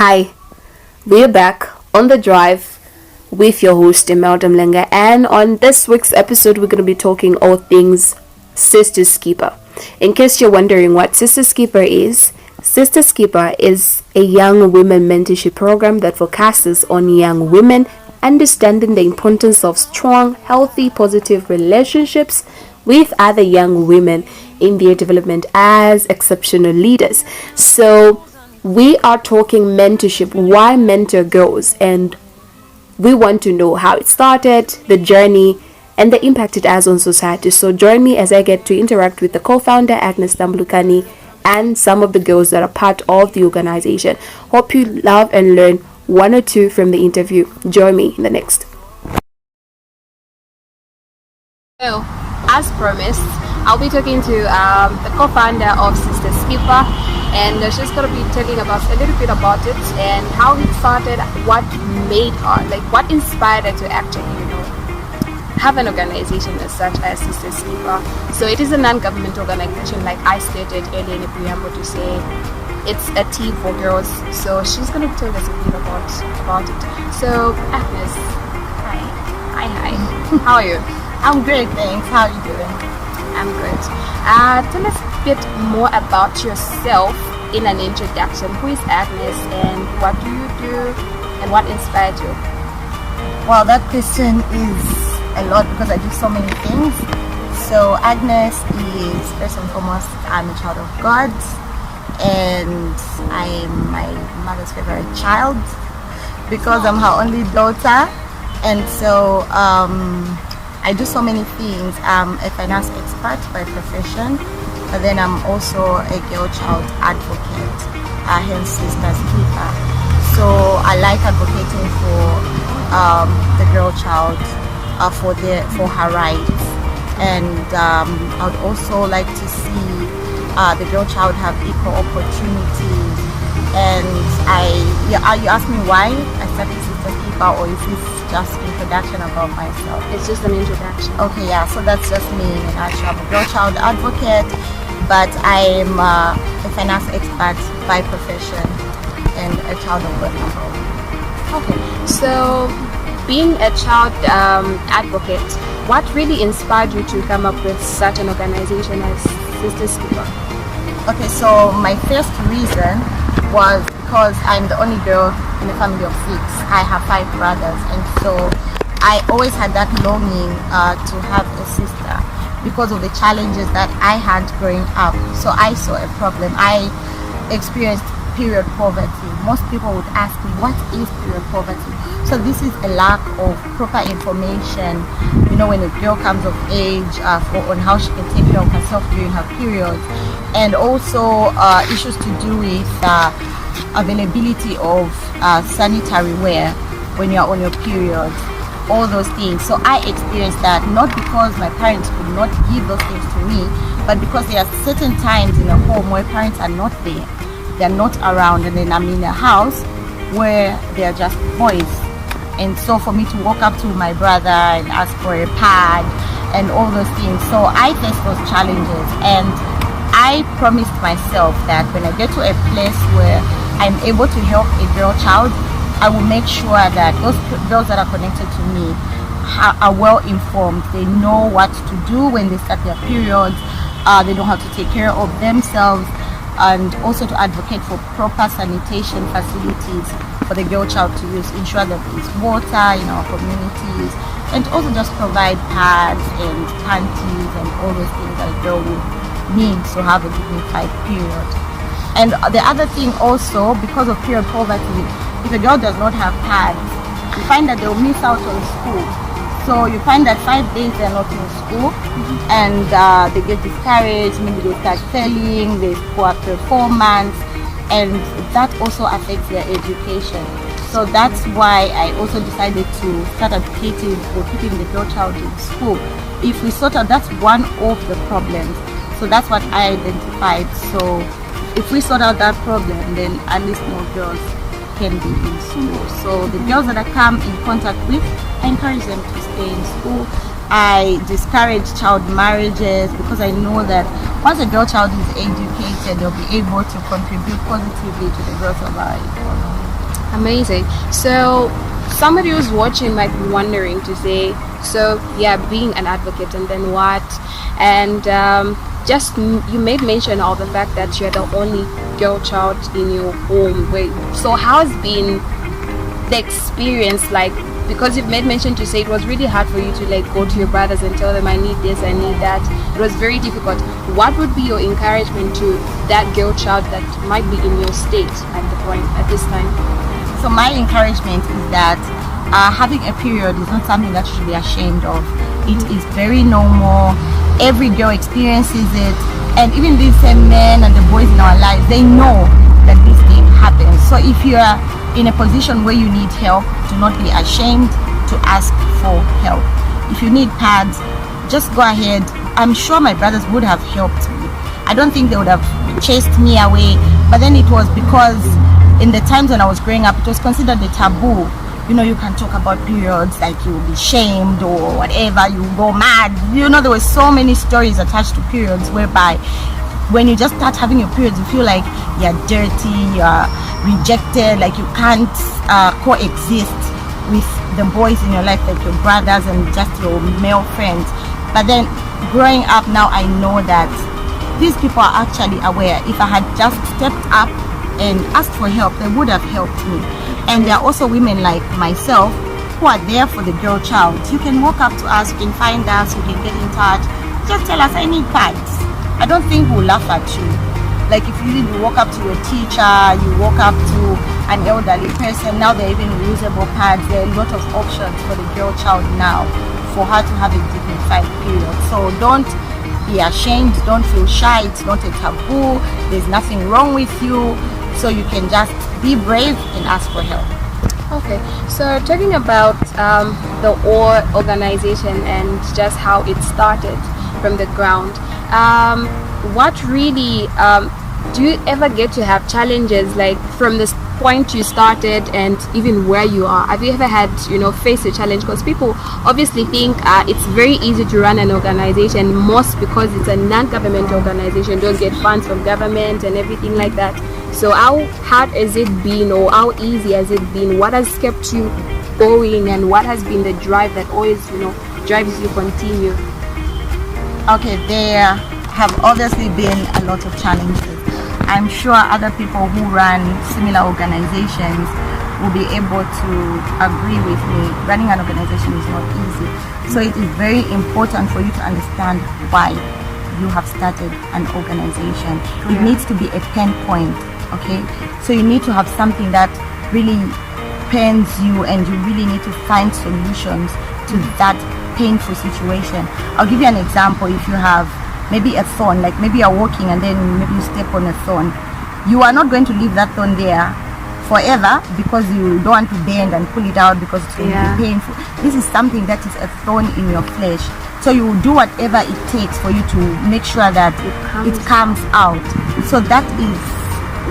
Hi, we're back on the drive with your host Imelda Mlenga, and on this week's episode, we're going to be talking all things Sisters Keeper. In case you're wondering what Sisters Keeper is, Sisters Keeper is a young women mentorship program that focuses on young women understanding the importance of strong, healthy, positive relationships with other young women in their development as exceptional leaders. So, we are talking mentorship, why mentor girls, and we want to know how it started, the journey, and the impact it has on society. So join me as I get to interact with the co-founder Agnes Tambulukani and some of the girls that are part of the organization. Hope you love and learn one or two from the interview. Join me in the next. So, as promised, I'll be talking to the co-founder of Sisters Keeper, and she's going to be telling about a little bit about it and how it started, what made her, like what inspired her to actually, have an organization as such as Sisters Keeper. So it is a non-government organization, like I stated earlier in the preamble to say. It's a team for girls. So she's going to tell us a bit about it. So Agnes, hi. How are you? I'm great, thanks. How are you doing? I'm good. Tell us a bit more about yourself in an introduction. Who is Agnes and what do you do and what inspired you? Well, that question is a lot because I do so many things. So Agnes is, first and foremost, I'm a child of God and I'm my mother's favorite child because I'm her only daughter. And so I do so many things. I'm a finance expert by profession, but then I'm also a girl child advocate, hence Sisters Keeper. So I like advocating for the girl child for her rights, and I would also like to see the girl child have equal opportunities. And you asked me why I started Sisters Keeper, or is this just introduction about myself? It's just an introduction. Okay, yeah, so that's just me in a nutshell. I'm a girl child advocate, but I'm a finance expert by profession and a child of God. Okay, so being a child advocate, what really inspired you to come up with such an organization as Sisters Keeper? Okay, so my first reason was because I'm the only girl in a family of 6. I have 5 brothers, and so I always had that longing to have a sister because of the challenges that I had growing up. So I saw a problem. I experienced period poverty. Most people would ask me, what is period poverty? So this is a lack of proper information, when a girl comes of age, on how she can take care of herself during her periods, and also issues to do with availability of sanitary wear when you're on your period, all those things. So I experienced that not because my parents could not give those things to me, but because there are certain times in a home where parents are not there, they're not around, and then I'm in a house where they're just boys. And so for me to walk up to my brother and ask for a pad and all those things, so I faced those challenges, and I promised myself that when I get to a place where I'm able to help a girl child, I will make sure that those girls that are connected to me are well informed. They know what to do when they start their periods. They know how to take care of themselves, and also to advocate for proper sanitation facilities for the girl child to use, ensure that there is water in our communities, and also just provide pads and panties and all those things that a girl would need to have a dignified period. And the other thing also, because of period poverty, if a girl does not have pads, you find that they'll miss out on school. So you find that 5 days they're not in school, and they get discouraged, maybe they start failing, there's poor performance, and that also affects their education. So that's why I also decided to start advocating for keeping the girl child in school. If we sort out, that's one of the problems. So that's what I identified. So if we sort out that problem, then at least more girls can be in school. So the girls that I come in contact with, I encourage them to stay in school. I discourage child marriages because I know that once a girl child is educated, they'll be able to contribute positively to the growth of our economy. Amazing. So somebody who's watching might be wondering to say, so yeah, being an advocate and then what? And you made mention of the fact that you're the only girl child in your home. Wait, so how's been the experience like? Because you've made mention to say it was really hard for you to like go to your brothers and tell them I need this, I need that. It was very difficult. What would be your encouragement to that girl child that might be in your state at this time? So my encouragement is that having a period is not something that you should be ashamed of. It is very normal. Every girl experiences it, and even these same men and the boys in our lives, they know that this thing happens. So if you are in a position where you need help, do not be ashamed to ask for help. If you need pads, just go ahead. I'm sure my brothers would have helped me. I don't think they would have chased me away, but then it was because in the times when I was growing up, it was considered a taboo. You know, you can talk about periods, like you will be shamed or whatever, you go mad. You know, there were so many stories attached to periods whereby when you just start having your periods, you feel like you're dirty, you're rejected, like you can't coexist with the boys in your life, like your brothers and just your male friends. But then growing up now, I know that these people are actually aware. If I had just stepped up and asked for help, they would have helped me. And there are also women like myself who are there for the girl child. You can walk up to us, you can find us, you can get in touch. Just tell us, I need pads. I don't think we'll laugh at you. Like if you walk up to your teacher, you walk up to an elderly person, now they're even reusable pads. There are a lot of options for the girl child now for her to have a dignified period. So don't be ashamed, don't feel shy, it's not a taboo, there's nothing wrong with you. So you can just be brave and ask for help. Okay, so talking about the OR organization and just how it started from the ground, what really do you ever get to have challenges like from this point you started and even where you are? Have you ever had face a challenge? Because people obviously think it's very easy to run an organization, most because it's a non-government organization, don't get funds from government and everything like that. So how hard has it been, or how easy has it been? What has kept you going, and what has been the drive that always drives you to continue? Okay, there have obviously been a lot of challenges. I'm sure other people who run similar organizations will be able to agree with me. Running an organization is not easy. So it is very important for you to understand why you have started an organization. It needs to be a pain point, okay? So you need to have something that really pains you, and you really need to find solutions to that painful situation. I'll give you an example. If you have maybe a thorn, like maybe you're walking and then maybe you step on a thorn, you are not going to leave that thorn there forever because you don't want to bend and pull it out because it's going to be painful. This is something that is a thorn in your flesh, so you will do whatever it takes for you to make sure that it comes out. So that is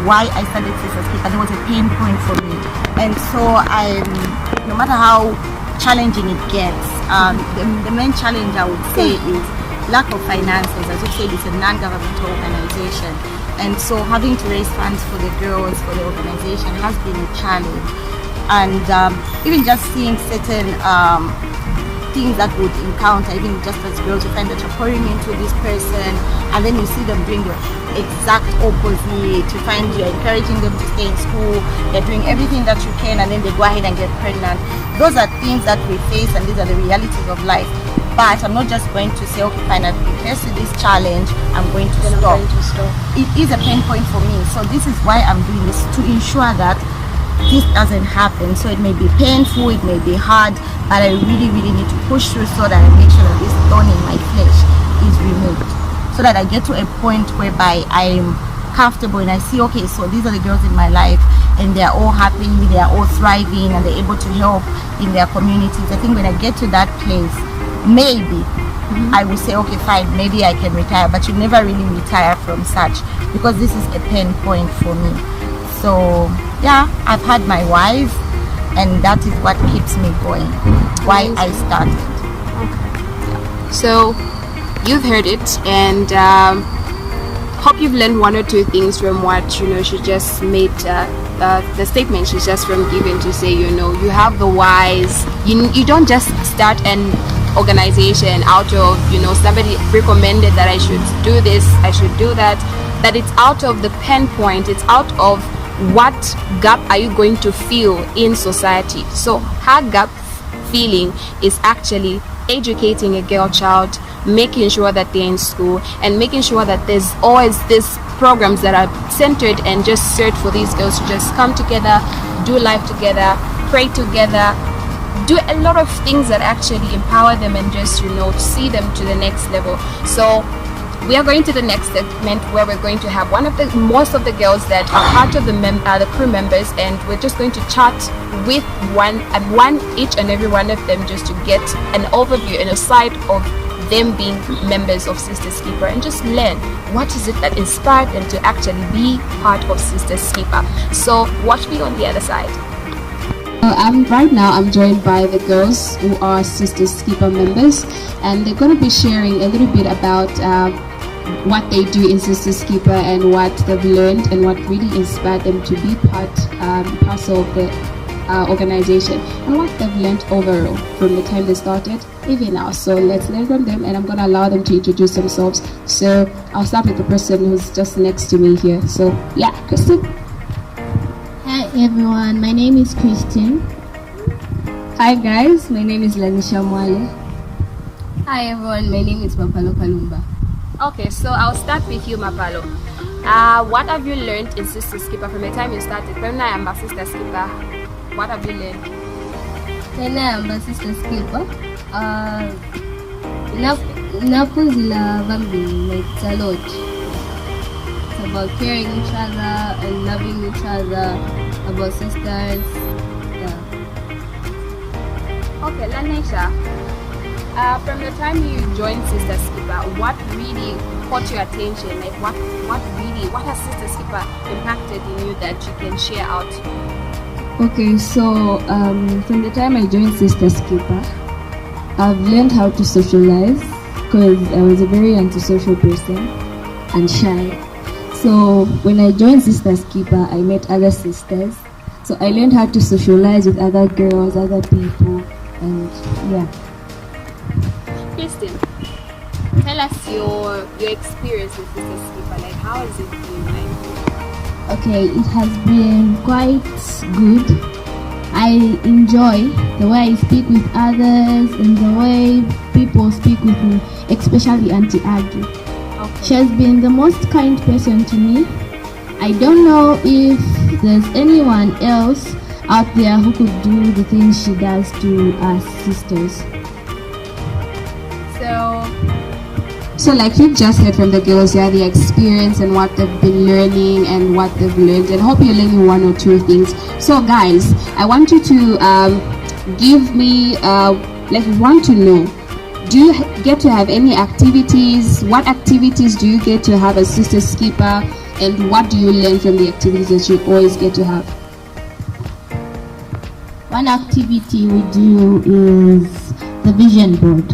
why I started Sisters Keeper. There was a pain point for me, and so no matter how challenging it gets, the main challenge I would say is lack of finances. As you said, it's a non-governmental organization, and so having to raise funds for the girls for the organization has been a challenge. And even just seeing certain things that would encounter, even just as girls, you find that you're pouring into this person and then you see them doing the exact opposite. You find you're encouraging them to stay in school, they're doing everything that you can, and then they go ahead and get pregnant. Those are things that we face, and these are the realities of life. But I'm not just going to say, okay, fine, I've been faced with this challenge, I'm going to stop. It is a pain point for me. So this is why I'm doing this, to ensure that this doesn't happen. So it may be painful, it may be hard, but I really, really need to push through so that I make sure that this thorn in my flesh is removed. So that I get to a point whereby I'm comfortable and I see, okay, so these are the girls in my life and they're all happy, they're all thriving, and they're able to help in their communities. I think when I get to that place, maybe I will say, okay, fine, maybe I can retire. But you never really retire from such, because this is a pain point for me. So yeah, I've had my whys, and that is what keeps me going, why I started. Okay. So you've heard it, and hope you've learned one or two things from what she just made the statement she's just from giving to say, you know, you have the whys. You don't just start an organization out of, you know, somebody recommended that I should do this, I should do that. That it's out of the pen point, it's out of what gap are you going to fill in society. So her gap feeling is actually educating a girl child, making sure that they're in school, and making sure that there's always these programs that are centered and just set for these girls to just come together, do life together, pray together, do a lot of things that actually empower them and just, you know, see them to the next level. So we are going to the next segment where we're going to have most of the girls that are part of the crew members, and we're just going to chat with one each and every one of them, just to get an overview and a side of them being members of Sisters Keeper, and just learn what is it that inspired them to actually be part of Sisters Keeper. So watch me on the other side. Right now I'm joined by the girls who are Sisters Keeper members, and they're going to be sharing a little bit about what they do in Sisters Keeper and what they've learned and what really inspired them to be parcel of the organization, and what they've learned overall from the time they started even now. So let's learn from them, and I'm going to allow them to introduce themselves. So I'll start with the person who's just next to me here. So yeah, Kristen. Hi everyone, my name is Christine. Hi guys, my name is Lanisha Mwale. Hi everyone, my name is Mapalo Kalumba. Okay, so I'll start with you, Mapalo. What have you learned in Sisters Keeper from the time you started? When I am a Sisters Keeper, what have you learned? When I am a Sisters Keeper, nafunzila vambi, like it's a lot. It's about caring each other and loving each other, about sisters. Yeah. Okay, Lanisha. From the time you joined Sisters Keeper, what really caught your attention? Like what has Sisters Keeper impacted in you that you can share out? Okay, so from the time I joined Sisters Keeper, I've learned how to socialize, because I was a very antisocial person and shy. So when I joined Sisters Keeper, I met other sisters. So I learned how to socialize with other girls, other people, and yeah. Kristen, tell us your experience with Sisters Keeper. Like, how has it been like? Okay, it has been quite good. I enjoy the way I speak with others and the way people speak with me, especially Auntie Aggie. Okay. She has been the most kind person to me. I don't know if there's anyone else out there who could do the things she does to us sisters. So like you've just heard from the girls here, the experience and what they've been learning and what they've learned, and hope you're learning one or two things. So guys, I want you to give me, want to know, do you get to have any activities? What activities do you get to have as Sisters Keeper, and what do you learn from the activities that you always get to have? One activity we do is the vision board.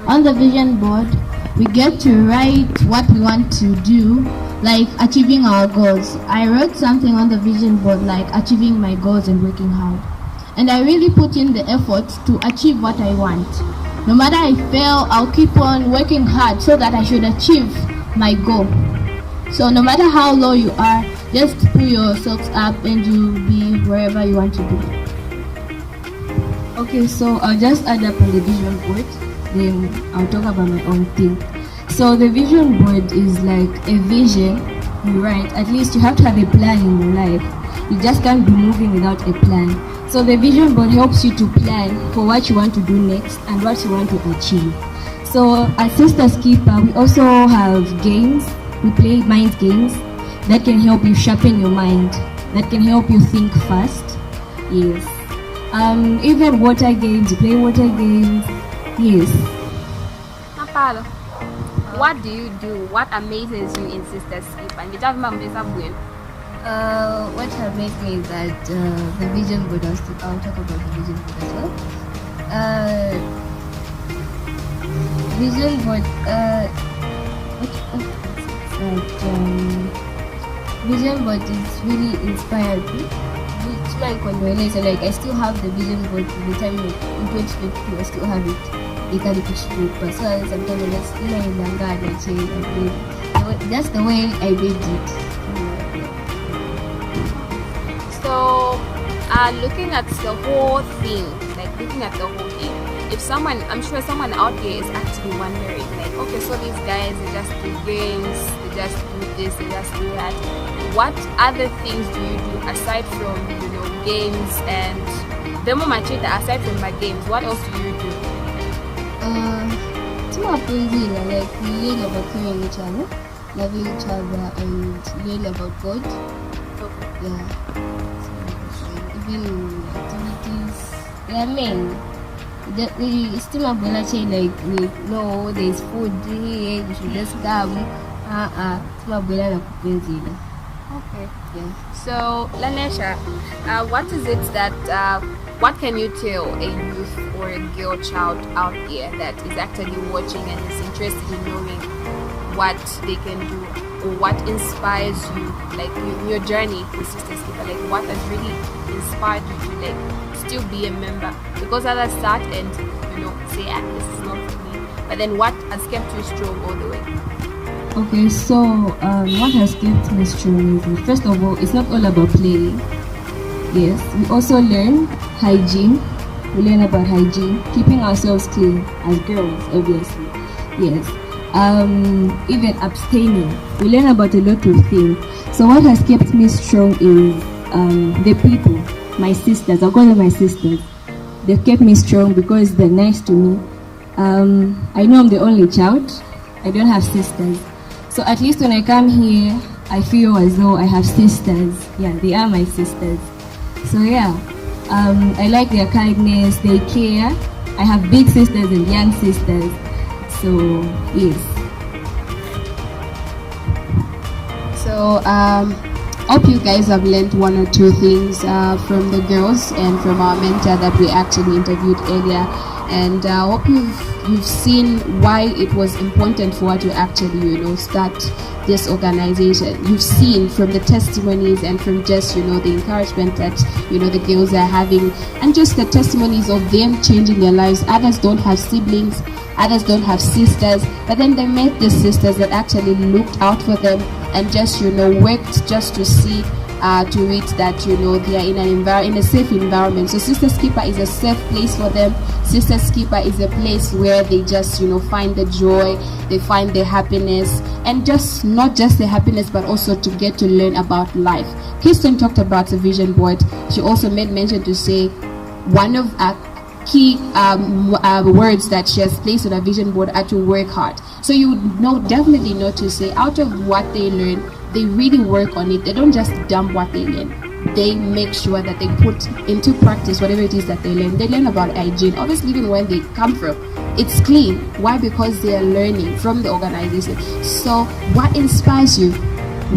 On the vision board, we get to write what we want to do, like achieving our goals. I wrote something on the vision board like achieving my goals and working hard. And I really put in the effort to achieve what I want. No matter I fail, I'll keep on working hard so that I should achieve my goal. So no matter how low you are, just pull yourselves up and you'll be wherever you want to be. Okay, so I'll just add up on the vision board, then I'll talk about my own thing. So the vision board is like a vision you write. At least you have to have a plan in your life. You just can't be moving without a plan. So the vision board helps you to plan for what you want to do next and what you want to achieve. So as Sisters Keeper, we also have games. We play mind games that can help you sharpen your mind, that can help you think fast. Yes. Even water games, you play water games. Yes. Mapalo, what do you do? What amazes you in Sisters Keeper? What amazed me is that the vision board, I'll talk about the vision board as well. Vision board, vision board is really inspired me. Which my condolence, like I still have the vision board to the time in 2022, I still have it. You can push through, but so sometimes let's that's the way I did it. So, looking at the whole thing, if someone, I'm sure someone out there is actually wondering, like, okay, so these guys, they just do games, they just do this, they just do that. What other things do you do aside from, games and the moment aside from my games, what else do you do? Like we learn about caring each other, loving each other, and learn about God. Yeah. So, even activities. Yeah, I mean, the still a like we know there's food here, you should just come. Okay. Yeah. So, Lanesha, what is it that, what can you tell a youth or a girl child out there that is actually watching and is interested in knowing what they can do or what inspires you, like in your journey with Sisters Keeper, like what has really inspired you to like still be a member? Because others start and say, this is not for me, but then what has kept you strong all the way? Okay, so what has kept me strong is, first of all, it's not all about playing. Yes, we also learn hygiene. We learn about hygiene, keeping ourselves clean as girls, obviously. Yes, even abstaining. We learn about a lot of things. So what has kept me strong is the people, my sisters. I'll call them my sisters. They've kept me strong because they're nice to me. I know I'm the only child. I don't have sisters. So at least when I come here, I feel as though I have sisters. Yeah, they are my sisters. So yeah, I like their kindness, they care. I have big sisters and young sisters. So yes. So hope you guys have learned one or two things from the girls and from our mentor that we actually interviewed earlier. And hope you've seen why it was important for her to actually start this organization. You've seen from the testimonies and from just the encouragement that the girls are having, and just the testimonies of them changing their lives. Others don't have siblings, others don't have sisters, but then they met the sisters that actually looked out for them and just worked just to see to it that they are in a safe environment. So Sisters Keeper is a safe place for them. Sisters Keeper is a place where they just find the joy, they find the happiness, and just not just the happiness but also to get to learn about life. Kirsten talked about the vision board. She also made mention to say one of key words that she has placed on a vision board are to work hard. So you definitely know to say out of what they learn, they really work on it. They don't just dump what they learn. They make sure that they put into practice whatever it is that they learn. They learn about hygiene. Obviously, even when they come from, it's clean. Why? Because they are learning from the organization. So what inspires you?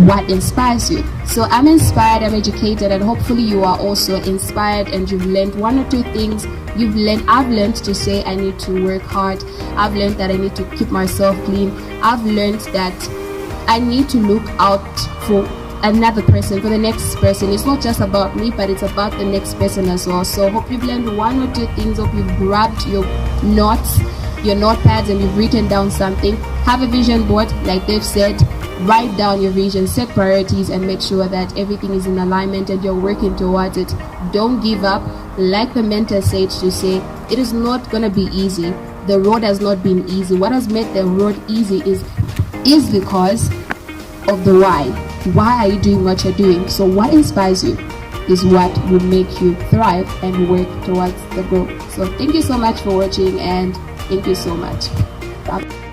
What inspires you? So I'm inspired, I'm educated, and hopefully you are also inspired and you've learned one or two things. I've learned to say I need to work hard. I've learned that I need to keep myself clean. I've learned that I need to look out for another person, for the next person. It's not just about me, but it's about the next person as well. So hope you've learned one or two things. Hope you've grabbed your notes, your notepads, and you've written down something. Have a vision board, like they've said. Write down your vision, set priorities, and make sure that everything is in alignment and you're working towards it. Don't give up. Like the mentor said, to say it is not going to be easy. The road has not been easy. What has made the road easy is because of the why. Why are you doing what you're doing? So what inspires you is what will make you thrive and work towards the goal. So thank you so much for watching, and thank you so much. Bye.